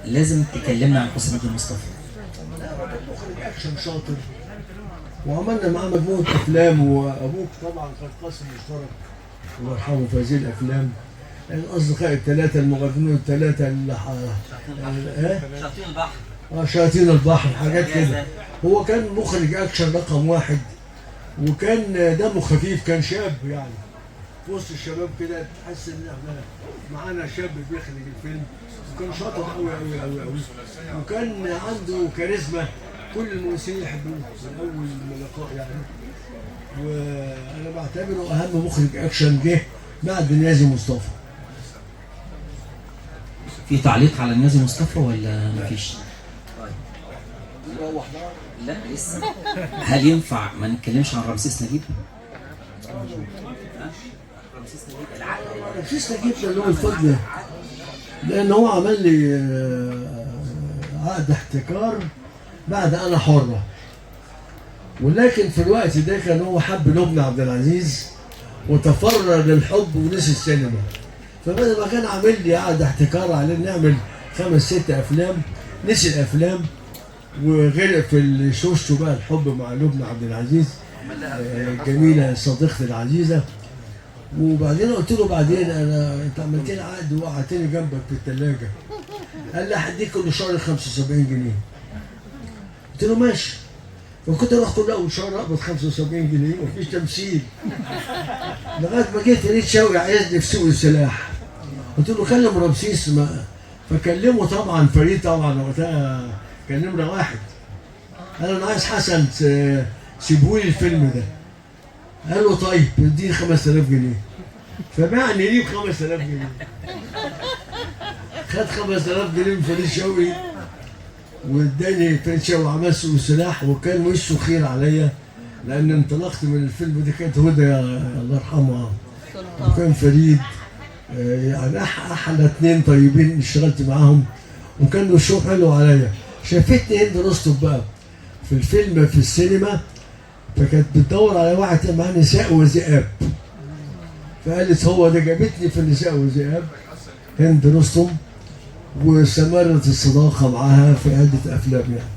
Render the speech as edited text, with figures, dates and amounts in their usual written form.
لازم تكلمنا عن حسام الدين مصطفى. مخرج اكشن شاطر، وعملنا معاه مجموعه افلام، وابوك طبعا كان قاسم مشترك الله يرحمه في هذه الافلام. الاصدقاء الثلاثه، المغنيين الثلاثه شاطئ البحر. شياطين البحر، حاجات كده. هو كان مخرج اكشن رقم واحد، وكان دمه خفيف، كان شاب يعني في وسط الشباب كده، تحس ان احنا معانا شاب بيخرج الفيلم، وكان شاطر قوي قوي قوي قوي، وكان عنده كاريزما كل الممثلين يحبوه من اول لقاء يعني. وانا بعتبره اهم مخرج اكشن جه بعد نيازي مصطفى. في تعليق على نيازي مصطفى ولا مفيش؟ لا لسه. هل ينفع ما نتكلمش عن رمسيس نجيب؟ رمسيس نجيب العقل. رمسيس نجيب ده له الفضل، لان هو عمل لي عقد احتكار بعد انا حره، ولكن في الوقت ده كان هو حب لبنى عبد العزيز وتفرغ للحب ونسي السينما، فبدل ما كان عامل لي عقد احتكار عليه نعمل 5 6 افلام، نسي الافلام وغرق في الشوشته بقى الحب مع لبنى عبد العزيز جميله صديقتي العزيزه. وبعدين قلت له بعدين انت عملت لي عقد وقعدتني جنبك في الثلاجه، قال لي هديك كل شهر 75 جنيه. قلت له ماشي، وكنت اروح كل اول شهر اقبض 75 جنيه ومفيش تمثيل، لغايه ما جيت فريد شوقي عايزني في سوق السلاح. قلت له كلم رمسيس، فكلمه طبعا فريد طبعا وقتها كان نمره واحد. قال انا عايز حسن سيبولي الفيلم ده. قال له طيب اديني 5000 جنيه، فباعني ليه ب 5000 جنيه. خد 5000 جنيه من فريد شوقي واداني فريد شوقي عمل سوق السلاح، وكان وشه خير عليا لان انطلقت من الفيلم ده. كانت هدى الله يرحمها وكان فريد، يعني احلى 2 طيبين اشتغلت معاهم، وكان وشهم حلو عليا. شافتني هند رستم بقى في الفيلم في السينما، فكانت بتدور على واحد معاه نساء وذئاب، فقالت هو ده، جابتني في النساء والذئاب هند رستم، واستمرت الصداقه معاها في عده افلام يعني.